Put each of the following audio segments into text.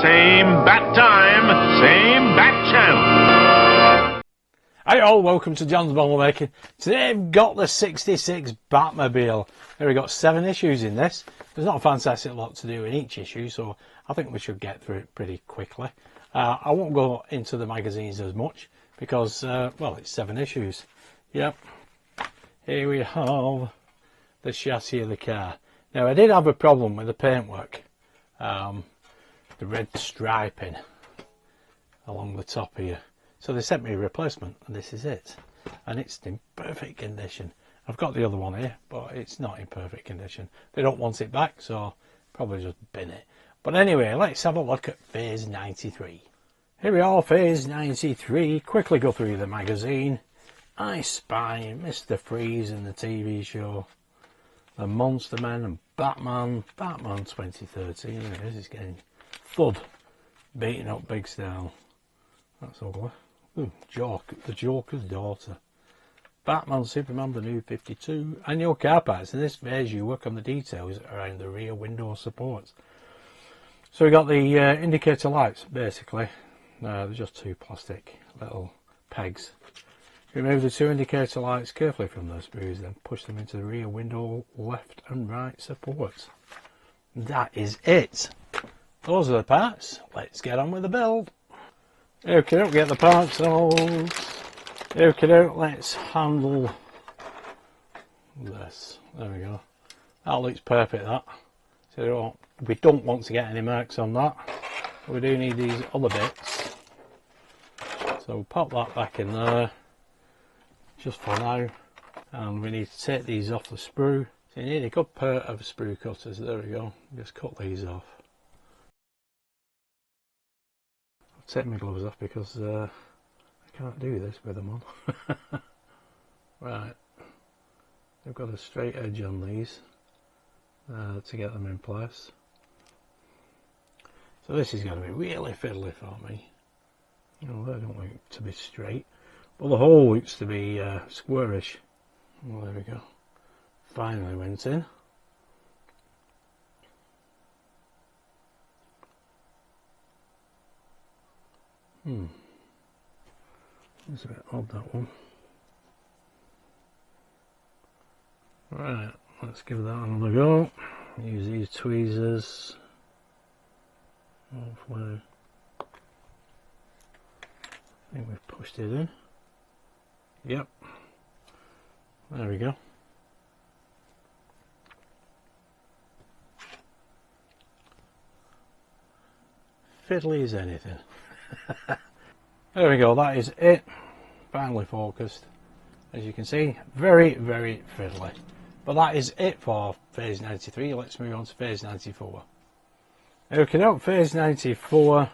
Same bat time, same bat channel. Hi all, welcome to John's Bottle Making. Today I've got the 66 Batmobile. Here we've got 7 issues in this. There's not a fantastic lot to do in each issue, so I think we should get through it pretty quickly. I won't go into the magazines as much because, well, it's 7 issues. Yep. Here we have the chassis of the car. Now I did have a problem with the paintwork. The red striping along the top here. So they sent me a replacement and this is it. And it's in perfect condition. I've got the other one here, but it's not in perfect condition. They don't want it back, so probably just bin it. But anyway, let's have a look at Phase 93. Here we are, Phase 93. Quickly go through the magazine. I Spy, Mr. Freeze in the TV show, The Monster Men and Batman 2013. There it is, it's getting thud, beating up big style. That's ugly. Ooh, the Joker's daughter. Batman, Superman, the New 52. And your car parts. In this phase you work on the details around the rear window supports. So we got the indicator lights basically. They're just 2 plastic little pegs. Remove the 2 indicator lights carefully from the screws, then push them into the rear window left and right supports. That is it. Those are the parts. Let's get on with the build. Okay, get the parts out. Okay, let's handle this. There we go. That looks perfect, that. So we don't want to get any marks on that. We do need these other bits. So we'll pop that back in there, just for now. And we need to take these off the sprue. So you need a good pair of sprue cutters. There we go. Just cut these off. Take my gloves off because I can't do this with them on. Right, I've got a straight edge on these to get them in place. So this is going to be really fiddly for me. You know, they don't look to be straight, but the hole looks to be squarish. Well, there we go. Finally went in. It's a bit odd, that one. Right, let's give that another go. Use these tweezers. Hopefully, I think we've pushed it in. Yep. There we go. Fiddly as anything. There we go, that is it. Finally focused. As you can see, very, very fiddly. But that is it for Phase 93. Let's move on to Phase 94. Okay, now Phase 94,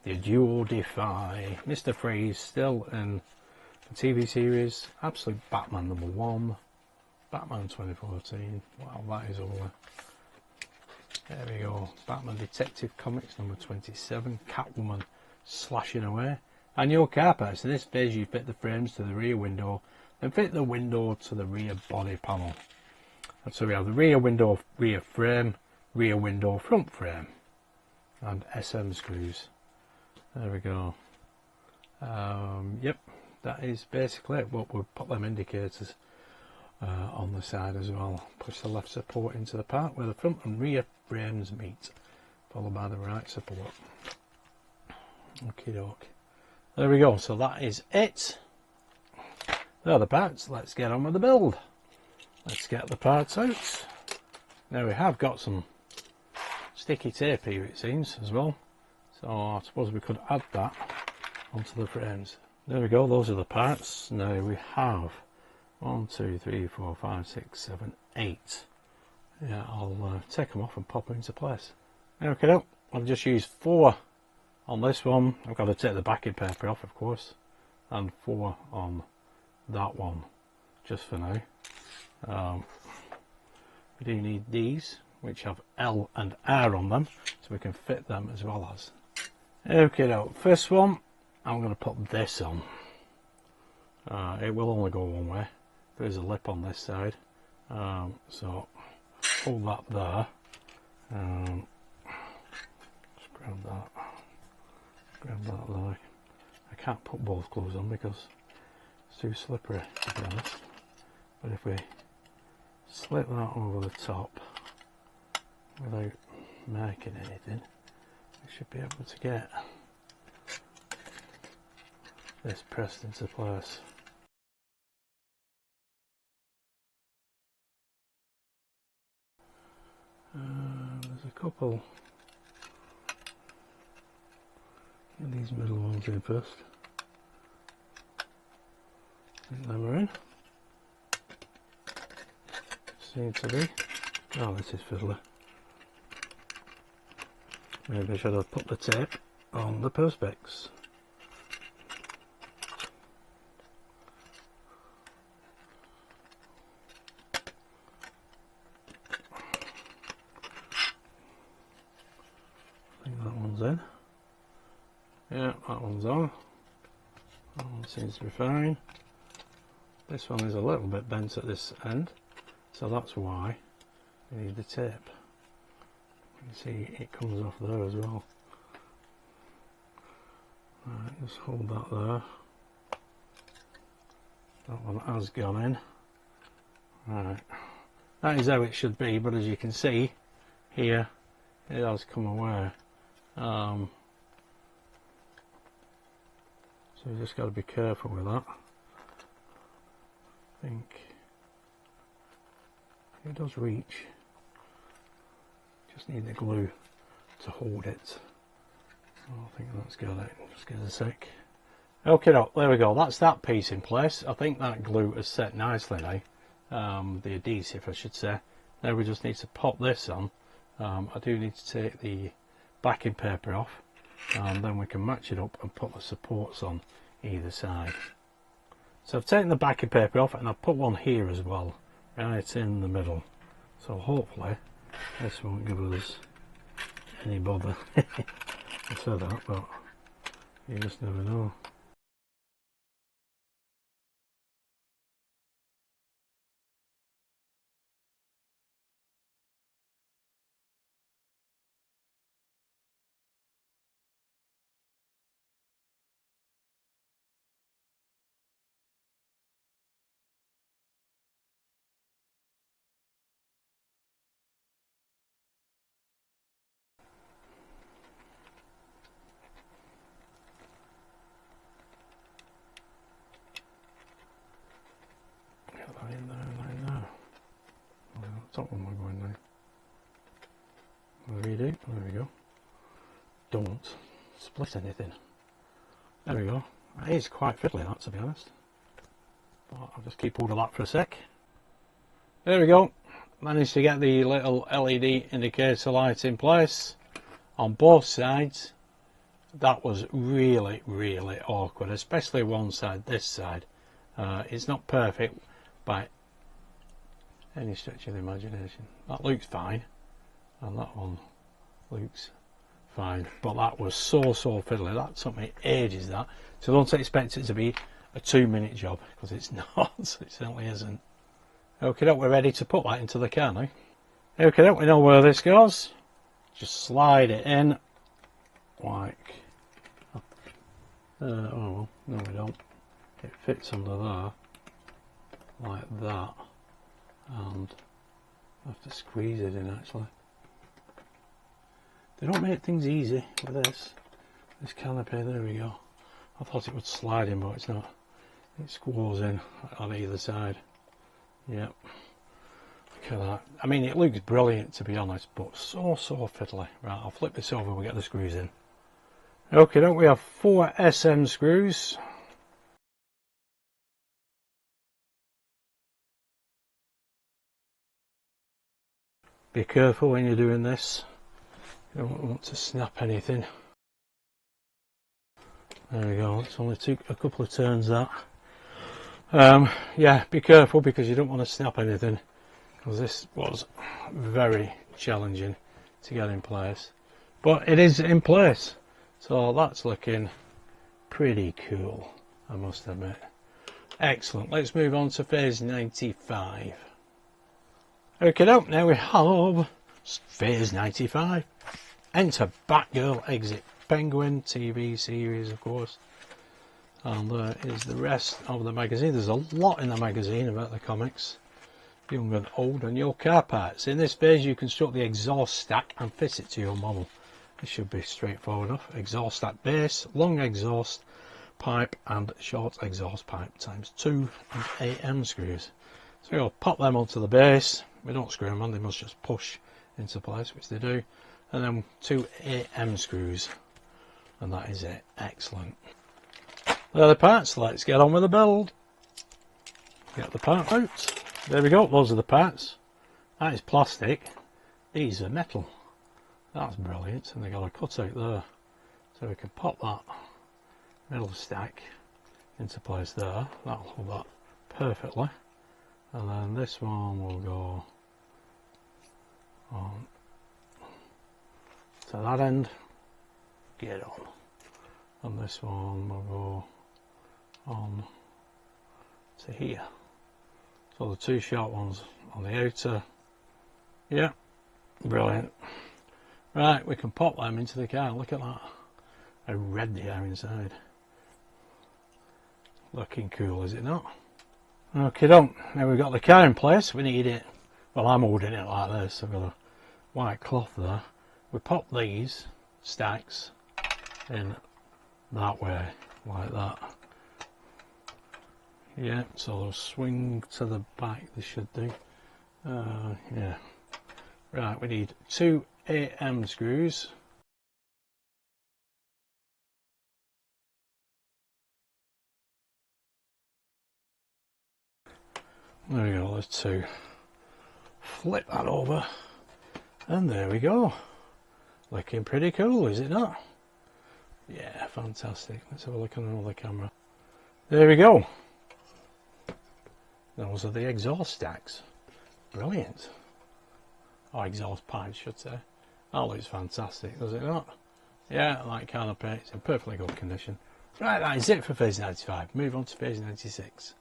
the Duo Defy. Mr. Freeze still in the TV series. Absolute Batman #1. Batman 2014. Wow, that is ugly. There we go. Batman Detective Comics #27. Catwoman slashing away. And your car parts. In this phase you fit the frames to the rear window, then fit the window to the rear body panel. And so we have the rear window, rear frame, rear window, front frame, and SM screws. There we go. Yep, that is basically it. But we'll put them indicators on the side as well. Push the left support into the part where the front and rear frames meet, followed by the right support. Okie doke. There we go, so that is it. There are the parts. Let's get on with the build. Let's get the parts out. Now we have got some sticky tape here, it seems, as well. So I suppose we could add that onto the frames. There we go, those are the parts. Now we have 1, 2, 3, 4, 5, 6, 7, 8. Yeah, I'll take them off and pop them into place. Okay, I've just used 4 on this one. I've got to take the backing paper off, of course, and 4 on that one, just for now. We do need these, which have L and R on them, so we can fit them as well as. Okay, now first one, I'm going to put this on. It will only go one way. There is a lip on this side, so hold that there. grab that there. I can't put both gloves on because it's too slippery, to be honest. But if we slip that over the top without marking anything, we should be able to get this pressed into place. There's a couple of these middle ones in first. Get them are in. Seem to be. Oh, this is fiddly. Maybe I should have put the tape on the perspex. I think that one's in. Yeah, that one's on. That one seems to be fine. This one is a little bit bent at this end, so that's why we need the tape. You see it comes off there as well. Right, just hold that there. That one has gone in. Right, that is how it should be, but as you can see here, it has come away. So you just got to be careful with that. I think it does reach. Just need the glue to hold it. I think that's got it. Just give it a sec. Okay, there we go. That's that piece in place. I think that glue is set nicely now. The adhesive, I should say. Now we just need to pop this on. I do need to take the backing paper off, and then we can match it up and put the supports on either side. So I've taken the backing paper off and I've put one here as well, right in the middle. So hopefully this won't give us any bother. I said that, but you just never know. In there. Oh, top one we're going now. There we go. Don't split anything. There we go. That is quite fiddly, that, to be honest. But I'll just keep hold of that for a sec. There we go. Managed to get the little LED indicator light in place on both sides. That was really, really awkward, especially one side, this side. It's not perfect by any stretch of the imagination. That looks fine, and that one looks fine, but that was so fiddly. That took me ages, that. So don't expect it to be a 2-minute job, because it's not. It certainly isn't. Okay, we're ready to put that into the car now. Okay, we know where this goes. Just slide it in like oh well, no we don't. It fits under there like that, and I have to squeeze it in. Actually, they don't make things easy with this canopy. There we go. I thought it would slide in, but it's not. It squares in on either side. Yep. Look at that. I mean, it looks brilliant, to be honest, but so fiddly. Right, I'll flip this over, we'll get the screws in. Okay, we have 4 SM screws. Be careful when you're doing this. You don't want to snap anything. There we go. It's only took a couple of turns, that. Yeah, be careful because you don't want to snap anything, because this was very challenging to get in place. But it is in place, so that's looking pretty cool, I must admit. Excellent. Let's move on to phase 95. Okay, now we have phase 95. Enter Batgirl, exit Penguin, TV series of course. And there is the rest of the magazine. There's a lot in the magazine about the comics, young and old, and your car parts. In this phase you construct the exhaust stack and fit it to your model. This should be straightforward enough. Exhaust stack base, long exhaust pipe and short exhaust pipe times 2 and AM screws. So we'll pop them onto the base. We don't screw them on, they must just push into place, which they do. And then 2 AM screws. And that is it. Excellent. There are the parts. Let's get on with the build. Get the part out. There we go. Those are the parts. That is plastic. These are metal. That's brilliant. And they got a cutout there. So we can pop that middle stack into place there. That'll hold that perfectly. And then this one will go on to that end. Get on. And this one will go on to here. So the 2 short ones on the outer. Yeah, brilliant. Right, we can pop them into the car. Look at that. How red they are inside. Looking cool, is it not? Okay, now we've got the car in place. We need it. Well, I'm holding it like this. I've got a white cloth there. We pop these stacks in that way, like that. Yeah, so they'll swing to the back, they should do. Yeah. Right, we need 2 AM screws. There we go, there's 2. Flip that over, and there we go. Looking pretty cool, is it not? Yeah, fantastic. Let's have a look on another camera. There we go. Those are the exhaust stacks. Brilliant. Or exhaust pipes, should say. That looks fantastic, does it not? Yeah, like canopy, it's in perfectly good condition. Right, that is it for phase 95. Move on to phase 96.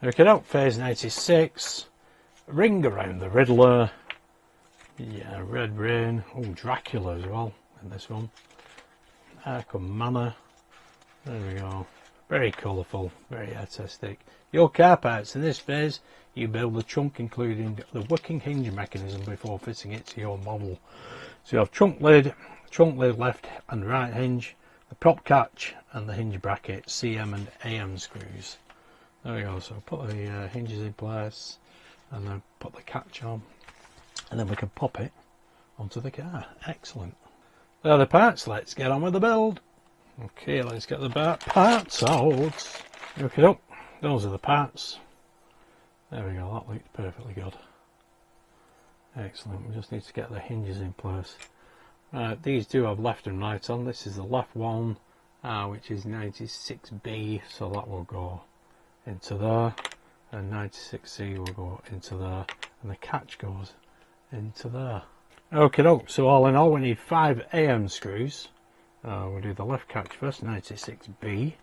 Okay, now phase 96. Ring around the Riddler. Yeah, Red Rain. Oh, Dracula as well in this one. Arkham Manor. There we go. Very colourful, very artistic. Your car parts in this phase, you build the trunk including the working hinge mechanism before fitting it to your model. So you have trunk lid left and right hinge, the prop catch and the hinge bracket, CM and AM screws. There we go, so put the hinges in place and then put the catch on and then we can pop it onto the car. Excellent. There are the parts, let's get on with the build. Okay, let's get the parts out. Okay, up. Those are the parts. There we go, that looks perfectly good. Excellent, we just need to get the hinges in place. These do have left and right on. This is the left one, which is 96B, so that will go into there. And 96C will go into there. And the catch goes into there. Okay, so all in all we need 5 AM screws. We'll do the left catch first, 96B.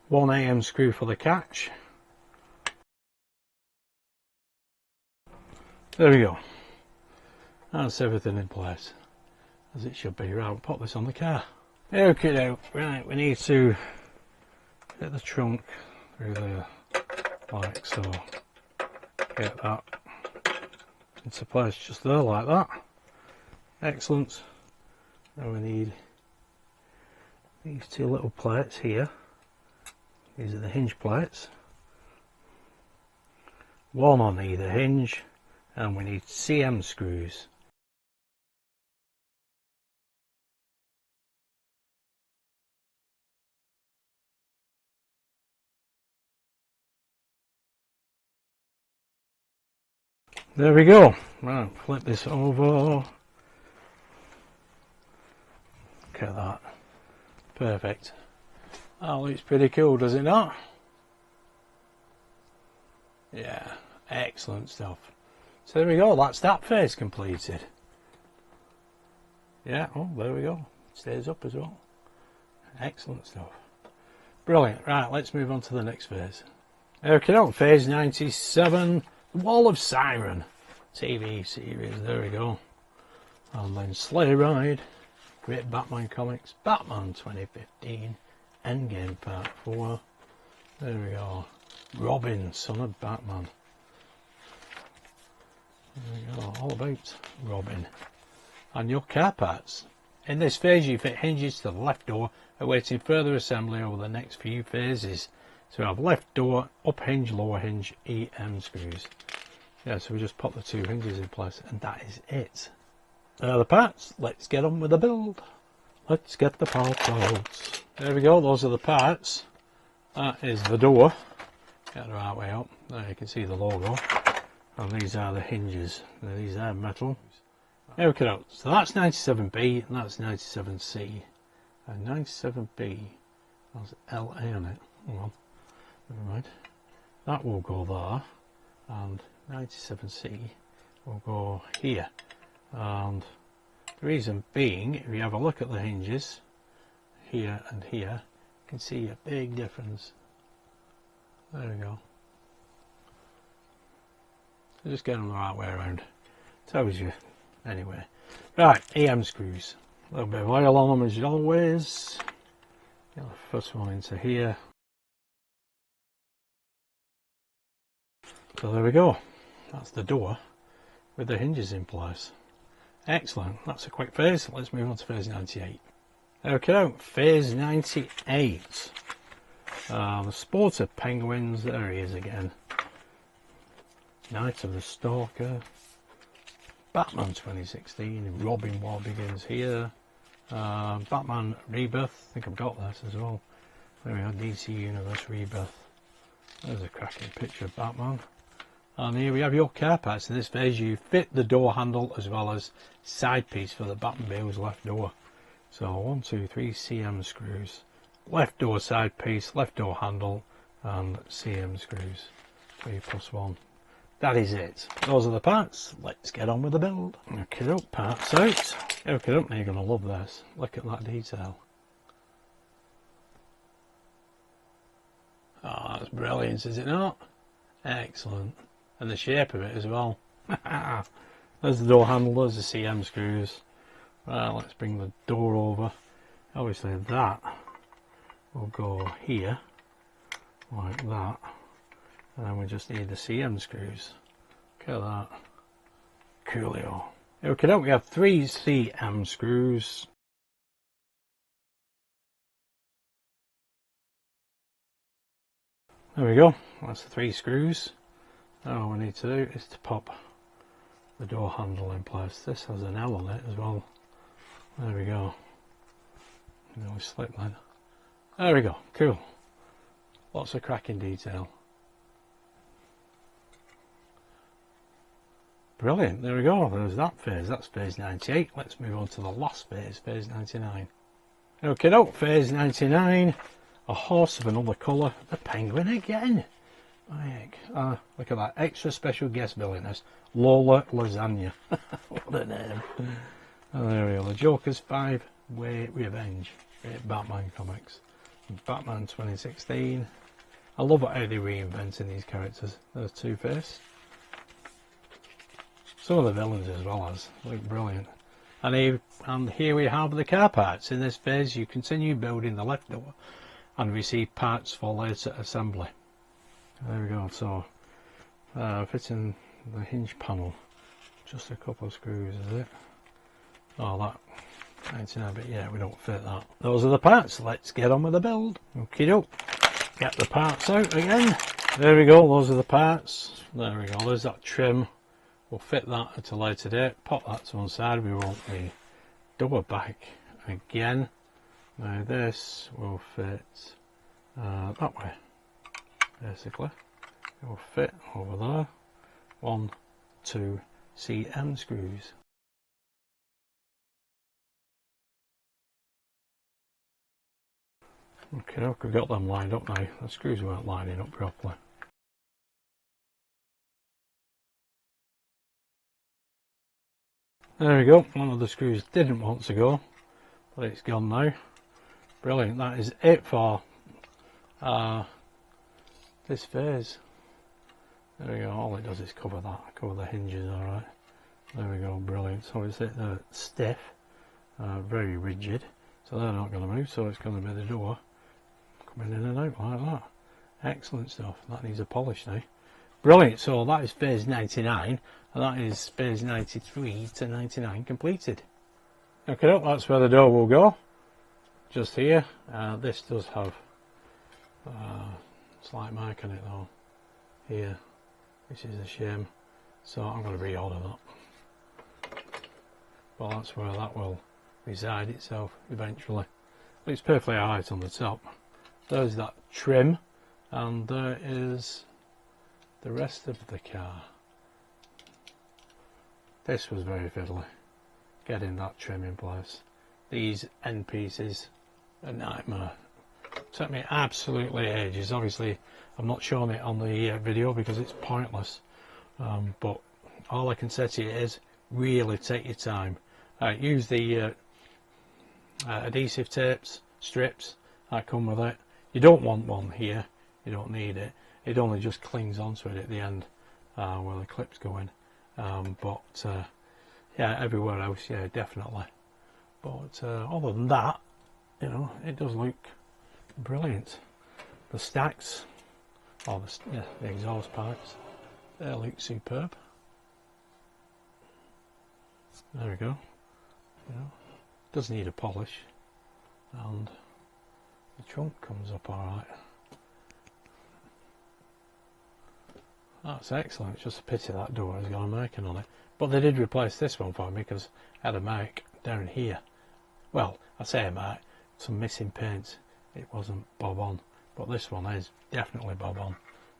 One AM screw for the catch. There we go. That's everything in place, as it should be. Right, we'll pop this on the car. Okay, now, right, we need to get the trunk through there, like so. Get that into place just there, like that. Excellent. Now we need these 2 little plates here. These are the hinge plates. One on either hinge, and we need CM screws. There we go. Right, flip this over. Look at that. Perfect. That looks pretty cool, does it not? Yeah, excellent stuff. So there we go, that's that phase completed. Yeah, oh, there we go. It stays up as well. Excellent stuff. Brilliant. Right, let's move on to the next phase. Okay, on phase 97, The Wall of Siren TV series. There we go. And then Sleigh Ride, Great Batman Comics, Batman 2015, Endgame Part 4. There we go. Robin, Son of Batman. There we go, all about Robin. And your car parts. In this phase you fit hinges to the left door, awaiting further assembly over the next few phases. So we have left door, up hinge, lower hinge, EM screws. Yeah, so we just pop the two hinges in place and that is it. The parts, let's get on with the build. Let's get the parts out. There we go, those are the parts. That is the door. Get the right way up. There you can see the logo. And these are the hinges. Now, these are metal. Okay, so that's 97B and that's 97C. And 97B has LA on it. Hang on. Never mind. That will go there. And 97C will go here. And the reason being, if you have a look at the hinges, here and here, you can see a big difference. There we go. So just get them the right way around. Tells you. Anyway. Right, EM screws. A little bit of oil on them as always. Get the first one into here. So there we go. That's the door with the hinges in place. Excellent. That's a quick phase. Let's move on to phase 98. Okay, phase 98. The Sport of Penguins. There he is again. Night of the Stalker. Batman 2016. Robin War Begins here. Batman Rebirth. I think I've got this as well. There we go. DC Universe Rebirth. There's a cracking picture of Batman. And here we have your car parts. In this phase you fit the door handle as well as side piece for the Batmobile's left door. So 1, 2, 3 CM screws. Left door side piece, left door handle and CM screws. 3 plus 1. That is it. Those are the parts. Let's get on with the build. Okay, up, parts out. Okay, up, now you're going to love this. Look at that detail. Oh, that's brilliant, is it not? Excellent. And the shape of it as well. There's the door handle, there's the CM screws. Right, let's bring the door over. Obviously that will go here, like that. And then we just need the CM screws. Look at that. Coolio. Okay, now we have 3 CM screws. There we go. That's the 3 screws. Now all we need to do is to pop the door handle in place. This has an L on it as well. There we go. And then we slip that. There we go. Cool. Lots of cracking detail. Brilliant. There we go. There's that phase. That's phase 98. Let's move on to the last phase, phase 99. Okay, now phase 99. A horse of another colour. The penguin again. My heck. Look at that. Extra special guest villainess. Lola Lasagna. What a name. And there we go. The Joker's 5-Way Revenge. Great Batman Comics. Batman 2016. I love how they're reinventing these characters. There's Two-Face. Some of the villains as well as look brilliant. And here we have the car parts. In this phase you continue building the left door and receive parts for later assembly. There we go. So fitting the hinge panel, just a couple of screws, is it? Oh, that 99, but yeah, we don't fit that. Those are the parts. Let's get on with the build. Okie doke. Get the parts out again. There we go. Those are the parts. There we go. There's that trim. We'll fit that at a later date. Pop that to one side. We want the door back again. Now this will fit that way. Basically, it will fit over there. 1, 2 CM screws. Okay, look, we've got them lined up now. The screws weren't lining up properly. There we go. One of the screws didn't want to go, but it's gone now. Brilliant. That is it for this phase. There we go, all it does is cover that, cover the hinges, alright. There we go, brilliant. So it's stiff, very rigid, so they're not going to move, so it's going to be the door coming in and out like that. Excellent stuff. That needs a polish now. Brilliant. So that is phase 99, and that is phase 93 to 99 completed. Okay, that's where the door will go. Just here. This does have slight mark on it though. Here, which is a shame. So I'm going to reorder that. Well, that's where that will reside itself eventually. But it's perfectly alright on the top. There's that trim, and there is the rest of the car. This was very fiddly, getting that trim in place. These end pieces, a nightmare. Took me absolutely ages. Obviously I'm not showing it on the video because it's pointless, but all I can say to you is really take your time. Use the adhesive tapes, strips that come with it. You don't want one here, you don't need it. It only just clings onto it at the end where the clips go in. But yeah, everywhere else, yeah, definitely. But other than that, you know, it does look brilliant. The stacks, or the exhaust pipes, they look superb. There we go. You know, does need a polish, and the trunk comes up alright. That's excellent. It's just a pity that door has got a marking on it. But they did replace this one for me because I had a mark down here. Well, I say a mark, some missing paint. It wasn't bob on, but this one is definitely bob on.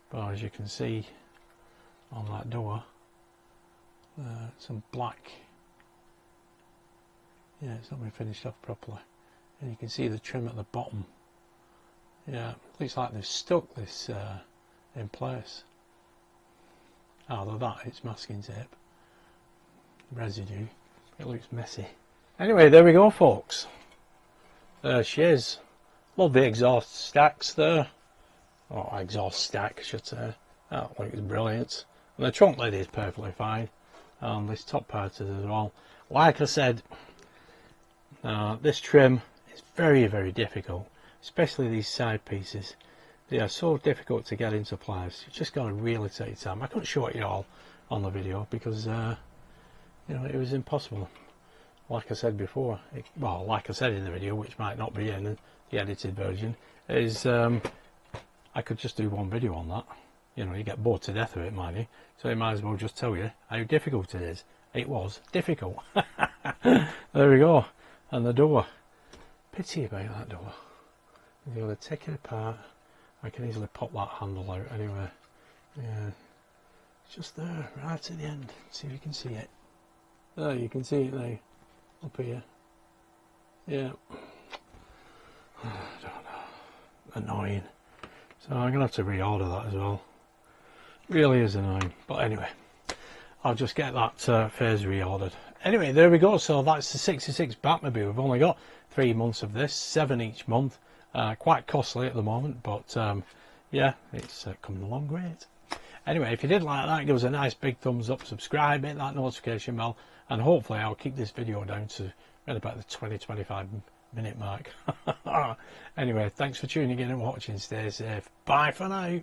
But as you can see on that door, some black. Yeah, it's not been finished off properly. And you can see the trim at the bottom. Yeah, looks like they've stuck this in place. Although that, it's masking tape. Residue. It looks messy. Anyway, there we go, folks. There she is. Love the exhaust stacks there. Or exhaust stack, I should say. That looks brilliant. And the trunk lid is perfectly fine. And this top part is as well. Like I said, this trim is very, very difficult. Especially these side pieces. They are so difficult to get into place. You just got to really take your time. I couldn't show it you all on the video because you know, it was impossible. Like I said before, well, like I said in the video, which might not be in the edited version, is I could just do one video on that. You know, you get bored to death of it, mind you. So I might as well just tell you how difficult it is. It was difficult. There we go. And the door. Pity about that door. You've got to take it apart. I can easily pop that handle out anyway. Yeah, it's just there, right at the end. See if you can see it. There, you can see it now, up here. Yeah. I don't know. Annoying. So I'm going to have to reorder that as well. Really is annoying. But anyway, I'll just get that phase reordered. Anyway, there we go. So that's the 66 Batmobile. We've only got 3 months of this, 7 each month. Quite costly at the moment, but yeah, it's coming along great. Anyway, if you did like that, give us a nice big thumbs up, subscribe, hit that notification bell, and hopefully I'll keep this video down to right about the 20-25 minute mark. Anyway, thanks for tuning in and watching. Stay safe. Bye for now.